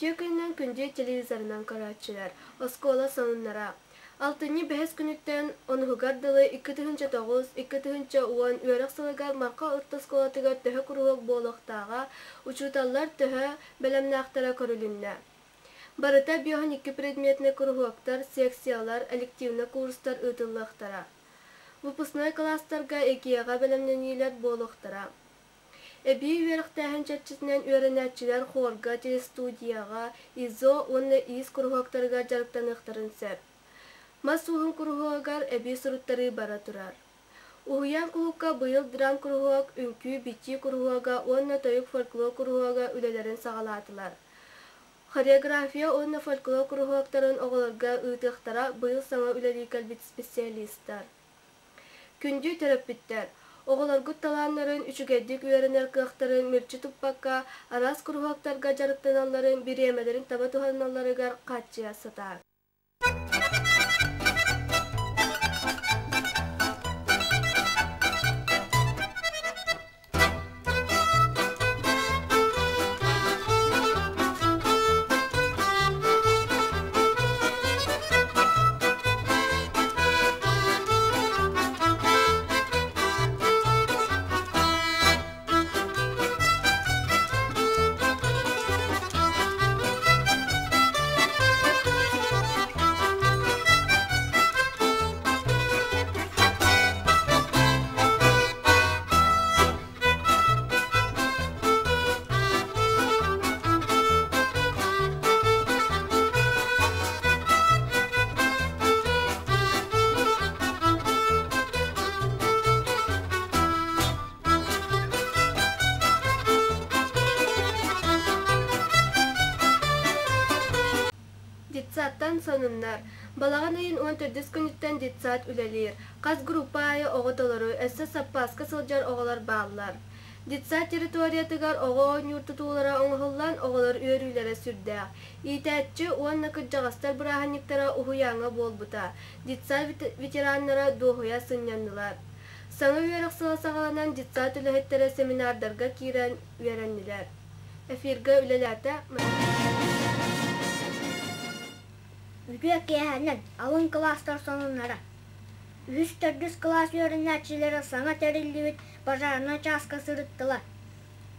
Библиотеканың күнде телевизорынан карачылар, оскола сонуннара. Алтынны бәхес күнүттен онугардылы 2009-2010 үөрек сылыгар марка ытты сколатыгар төһө куруок болуктаага учуталлар төһө белемнактара көрүлүннә. Барыта биохан 2 предметне куруоктар, секциялар, элективны курстар ытыллыктара. Выпускной класстарга экияга белемненилер болуктара. Эби үөректәһен чатчысынан үөренәчиләр хорга, телестудияга, изо, онны ис куруоктарга жарыктаныктарын сәп. Масуһун куруһуагар эби суруттары бара турар. Уһуян кулукка быйыл драм куруһуак, үңкүү, бити куруһуага, онна тойук фольклор куруһуага үлелерин сагалаатылар. Хореография онна фольклор куруһуактарын оголорга ыытыктара быйыл саңа үлели калбит специалисттар. Күндү терапевттер. Оголоргут талааннарын үчүгэддик үөренер кыактарын мөрчү туппакка, арас куруһуактарга жарыктаналларын, бириэмелерин таба туһаналларыгар катчыя сатаар. Дитсаттан сонуннар. Балаган айын 14 күнүттен дитсат үлелер. Каз группа айы оғытылыры, әсі саппаска сылжар оғалар бағылар. Дитсат территориятыгар оғын юртутулара оңғылан оғалар өрүлері сүрді. Итәтчі уанна күджағастар бұрағаниктара ұхуяңа болбыта. Дитсат ветераннара доғуя сыняннылар. Саңы үйерік сыласағаланан дитсат үләхеттері семинардарға кирен үйереннілер. Эфирге үлеләті Үтüе киэһэнэн, алын класстар сонуннара. 3-4 класс үйөрүнәчилери саңа терилибит бажарына часка сырыттылар.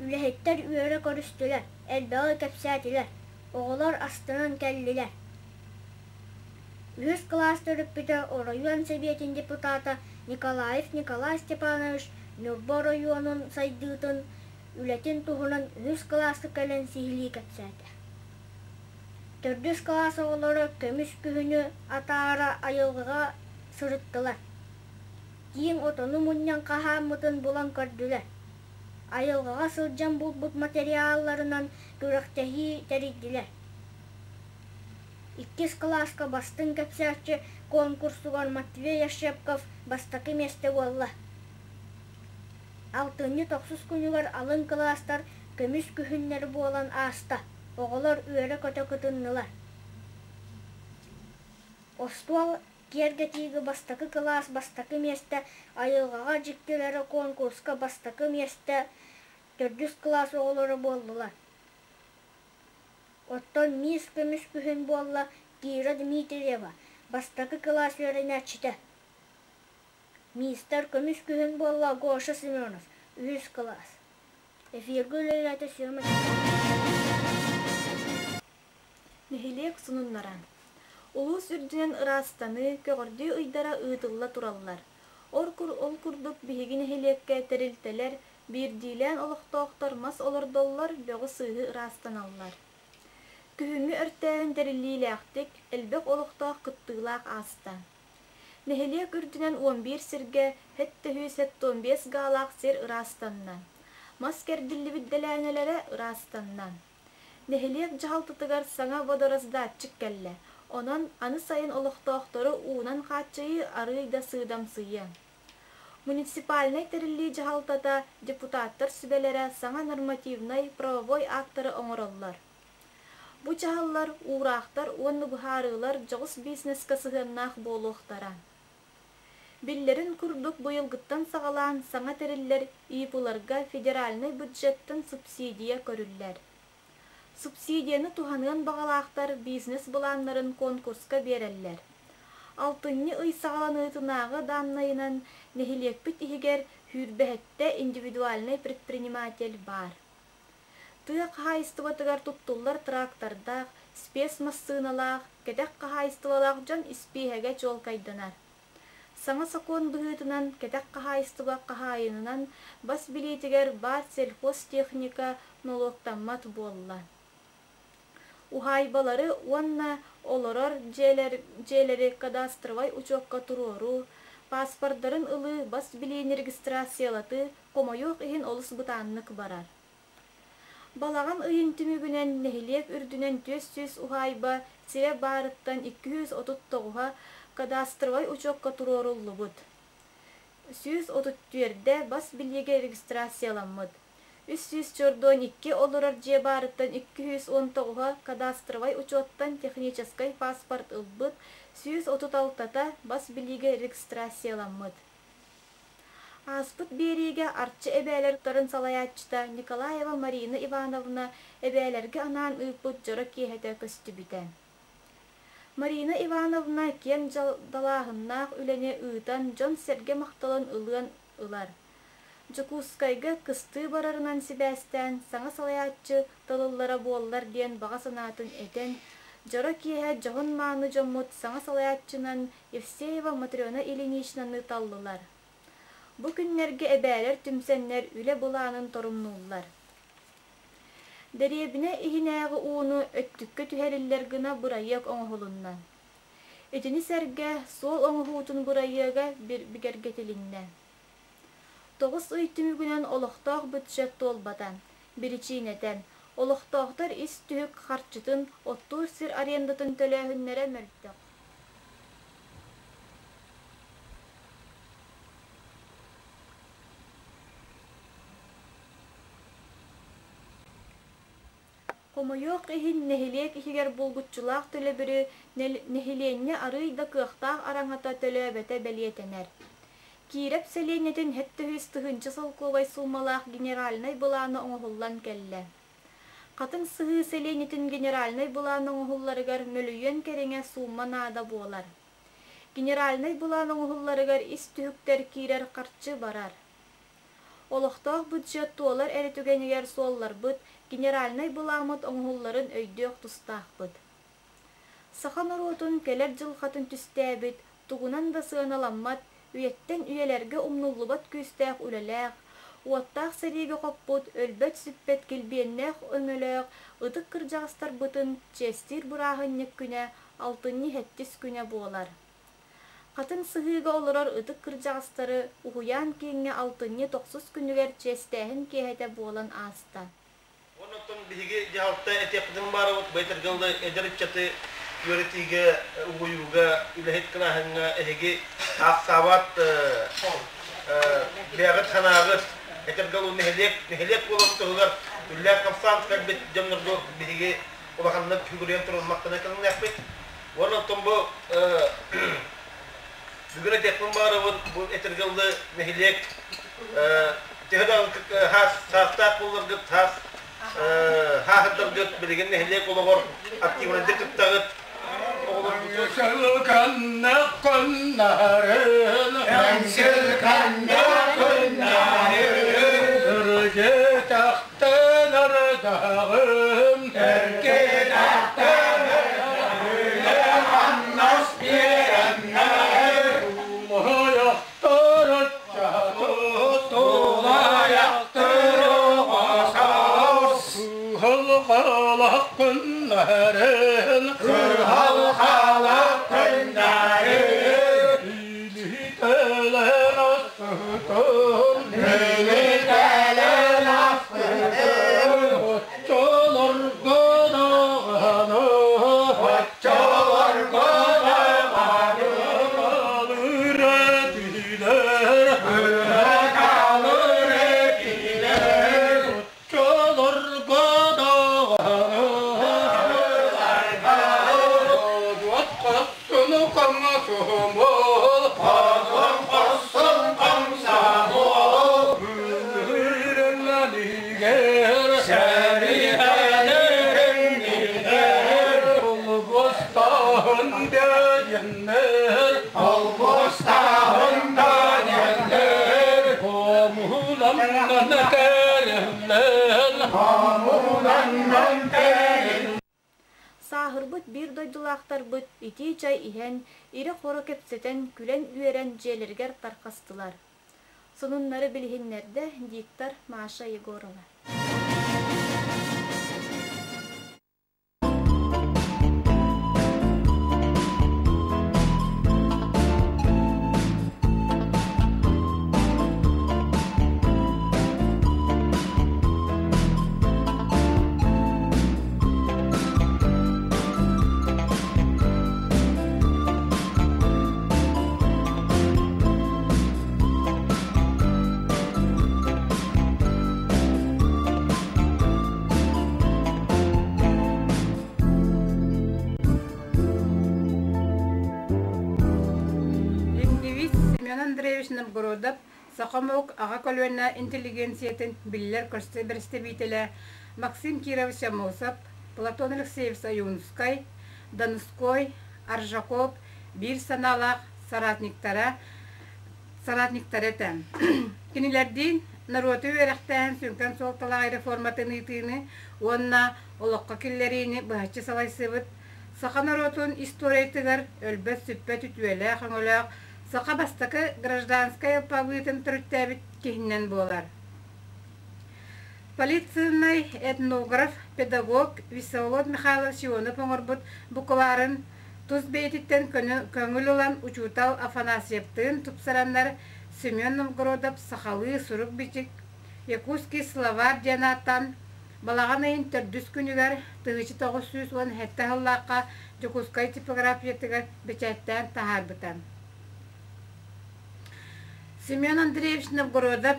Үлэхеттер үйөрө көрүстүлер, элбэҕи кэпсээтилер, оҕолор астынан кэллилер. 100 класс төрүппүтэ район советін депутаты Николаев Николай Степанович Нурбо районун сайдыытын үлэтин туһунан 100 классы кэлэн сихили кэпсээти. 4 класс оғылары көміс күхіні атаара айылғыға сырыттылар. Кейін отону мұннян қахамытын бұлан көрділер. Айылғыға сылжан бұлбұт материалларынан күріқтәхи тәридділер. 2 класска бастың кәпсәтчі конкурсуған Матвей Яшепков бастақы месте болла. 6-9 күнігер алын класстар көміс күхінлері болан аста. Оғылар үйері көті күтіннілар. Остуал кергетигі бастақы класс бастақы месте айылғаға жіктелері конкурска бастақы месте 400 класс оғылары болдылар. Оттон мис көміс күхін болла Кира Дмитриева бастақы класс өрінәчіті. Мистер көміс күхін болла Гоша Семенов 100 класс. Эфиргүл өйләті сүймәшті. Нехилек сунуннаран. Улус үрдүнен ырастаны көгөрдү ыйдара ыытылла тураллар. Ол курдук биһиги нехилекке терилтелер, бирдилен олохтоохтор мас олордоллар бөгө сыыгы ырастаналлар. Күһүңү өртөөн териллиилээхтик, элбек олохтоох кыттыылаак аста. Нехилек үрдүнен 11 сирге, хетте 15 гаалаак сир ырастаннан. Мас кердиллибидделээнелере ырастаннан. Нехилек жахалтытыгар саңа водорозда чиккелле. Онан аны сайын олохтоохтору уунан хатчыйы арыйда сыйдамсыйы. Муниципальный терилли жахалтата депутаттар сүбелере саңа нормативный правовой акторы оңороллар. Бу жахаллар уурахтар уонну бухарылар жоғыс бизнеске сыгыннаах болуохтара. Биллерин курдук быйылгыттан сагалаан саңа териллер ийпуларга федеральный бюджеттен субсидия көрүллер. Subsidiyany tuhanıan bağalaqtar biznes bulanların konkurska bereller. Altınny ıysağalanıtınağı danlayınan nehilekpit ihiger hürbehette individualny предприниматель бар. Tığ qahaystıvatıgar tuttullar traktordaq, spes massınalaq, kedek qahaystıvalaq jon ispihege çol kaydanar. Saňa sakon bıhıtınan kedek qahaystıva qahayınınan bas bilitiger bar sельхозтехника nologtanmat bollar. Uhaybalary onna oloror jeleri kadastrovay uçokka turoru, pasportların ılı bas bilin registrasiyalatı komoyok ihin olus butanlık barar. Balagan ıyın tümügünen nehiliyek ürdünen 400 uhayba sire barıttan 239'a kadastrovay uçokka turorullu bud. 134'de bas biliyege registrasiyalanmad. 342 olurur jebarıttan 219'a kadastrovay uçottan texniçeskay pasport ılbıd, 136'da bas biliyege registrasiyalanmad. Aspıt berige artçı ebeler tarın salayatçıda Nikolayeva Marina Ivanovna ebelerge anan ıpıd jora kehete köstübüten. Marina Ivanovna ken dalahınnaq ülene ıtan Jon Serge mahtalan ılığan ılar. Jukuskayga kıstığı bararınan sibästen saňa salayatçı dalıllara bollar diyen bağa sanatın eten, jora kehe johun many jommut saňa salayatçınan Evseyeva Matriona Ilinичnany tallılar. Bu günlerge ebeler tümsenler üle bulanın torumnullar. Derebine ihinägi uunu öttükke tüheriller gına burayık oňholundan. Etini serge sol oňhutun burayıga bir bigergetilinden. 9 ıy tümügünen oluktoq bütçet tolbadan, biriçineten, oluktoqtar is tühük harçıtın, ottur sir arendatın tölöhünlere mörttöq. Komoyok ihin nehilek ihiger bulgutçulaq tölebiri nehilenni arıyda kıqtaq araňata tölöbete belietener. Kirep selenetin hette hüstühünçü solkovay sumalaq generalnay bulany oňhullan kelle. Qatın sıhı selenetin generalnay bulany oňhullarıgar mölüyen kerenge summa nada bolar. Generalnay bulany oňhullarıgar is tühükter kirer qarçı barar. Oluktoq budjet dolar eretügeneger sollar bud, generalnay bulamut oňhulların öýdök tustaq bud. Sahan orotun keler jylqatın tüstäbit, tugunan da sığanalanmat, üyetten üyelerge umnullubat küstäq üleläq, uattaq serige qopbut, ölbet süppet kilbiennäq öňöläq, ıdık kırjagastar butun, çestir burahınnyk güne, altınny hettis güne bolar. Qatın sıhıga oluror ıdık kırjagastarı, uhuyan kiňe altınny 9 günüger çestähin kehete bolan asta. Ondan bihige jahalta etepdim bar baytargılda ederipçatı yöretige uyuga ülehet kınahınga ehege aksavat biagat kanagat etergalu nehelek bolan toğlar üller kapsan kabet jamnırdo bihige olakanlık figüryen turulmaktana kalınakbet. Ondan bu bugün etepdim bar bu etergalda nehelek tehadan has saftak bulurdu has hahadır göt bilgin nehelek olagor aktivlendir tuttağıt Yansilkanna kunnarin Yansilkanna kunnarin Türkiye tahtın ardağım Türkiye tahtın ardağım Annas birenler Tuğla yaktır çatı Tuğla yaktır masas Halkalak kunnarin Halkalak kunnarin İli telen asfıtın İli telen asfıtın Hoççalar gıdağanı Hoççalar gıdağanı Kalır etiler Kalır etiler Hoççalar gıdağanı Ellen hamudan mantelin. Sahırbıt bir doydulaqtarbıt iti çay ihen, iri xoro kepseten külen üeren jelerger tarqastılar. Sonunları bilhinlerde diktar Maşa Yegorova. Новгородов Сахамок Агаколвена интеллигенциятын биллер көрсөбөрстебителе Максим Кирович Амосов, Платон Алексеевич Аюнскай, Донской, Аржаков, бир саналак соратниктарeten. Кинилердин народу верехтен сүнкөн солталай реформатын итини, онна олокка киллерини бахчы салайсыбыт. Саха народун историятыгар өлбөт сүппөт үтүеле хаңолак Саха бастакы гражданская павытын түрттәбит кихиннен болар. Полицийный этнограф, педагог Висолод Михайлович Ионов оңорбут букуларын туз бейтиттен көңүл olan учутал Афанасьевтын тупсараннар Семен Новгородов Сахалы сурук бичик Якутский словарь жанаттан балаганайын төрдүс күнүгер тыгычы 910 хетте хыллакка Якутскай типографиятыгар бечеттен тахарбытан. Семен Андреевич Новгородов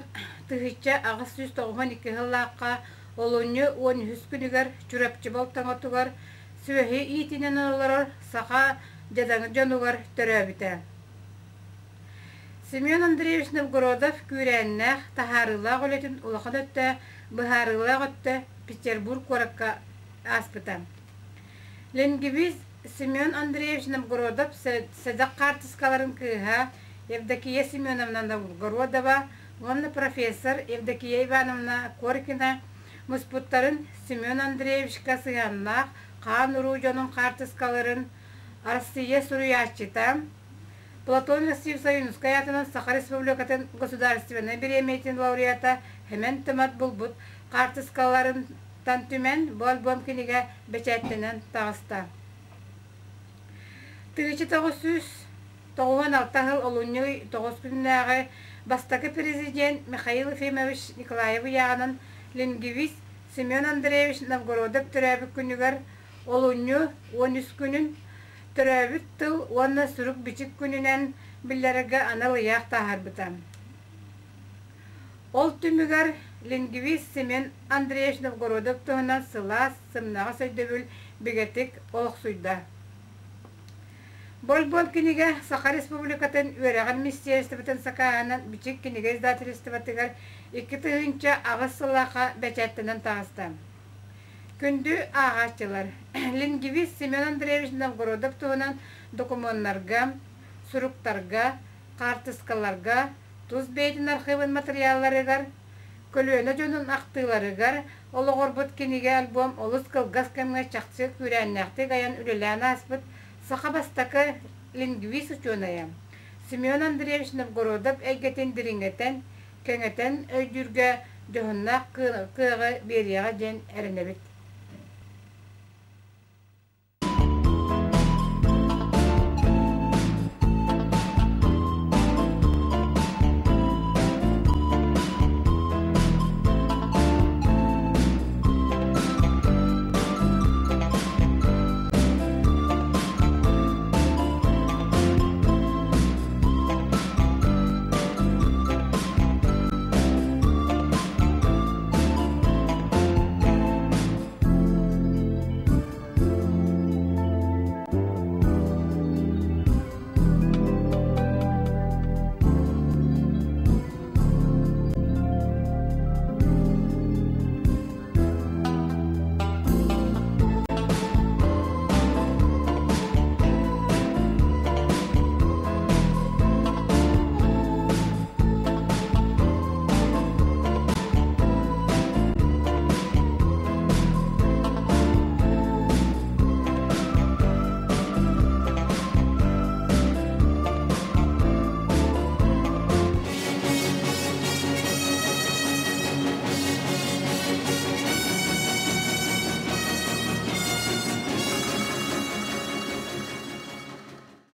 тыгыча агыс 192 хыллакка олоню 13 күнүгер чүрөпчү болтаңотугар сөйі итинен олар саха жанугар төрөбүтә. Семен Андреевич Новгородов күрәннәх тахарылак олетін улахан өтті, быхарылак өтті Петербург коракка аспытан. Ленгивиз Семен Андреевич Новгородов сәдақ картыскаларын кыха Евдокия Семеновна Новгородова, онны профессор Евдокия Ивановна Коркина, мұспуттарын Семен Андреевичка сыяннақ Қан Уружоның картыскаларын Россия суруячыта, Платон Алексеевич Аюнскай атынан Саха Республикатын государственный береметин лауреата hemen тымат булбут картыскаларын тантүмен бол-бом кенеге бечеттенен тағыста. Тыгычы 996 жыл олуnyy 9 күннәгы бастакы президент Михаил Ефимович Николаев яғынан лингвист Семен Андреевич Новгородов төрәбі күнігер олуnyy 13 күнін төрәбі тыл онна сүрік бичік күнінен білдерігі аналы яқ тағарбытан. Ол түмігер лингвист Семен Андреевич Новгородов тұғынан сылас, сымнаға сөйдөбіл бігетік олық суйда. Бол кенеге Саха Республикатын өрәғін министерствотын сақағанан бичік кенеге издательствотыгар 2 тыгынча ағыз сылаға бәчәттінен тағысты. Күнді ағашчылар. Лингвист Семен Андреевич Новгородов туғынан документтарға, суруктарға, картыскаларға, туз бейтін архивын материалларыгар, көлөні жөнін ақтыларыгар, олығырбыт кенеге альбом олыс кылгас кәмге чақсы күрәннәқті ғаян үліләні аспыт Саха бастакы лингвист ученая. Семен Андреевич Новгородов әйгетен диринgetен, кәңетен өйдүрге жохуннақ кығы берияға жен әрінебет.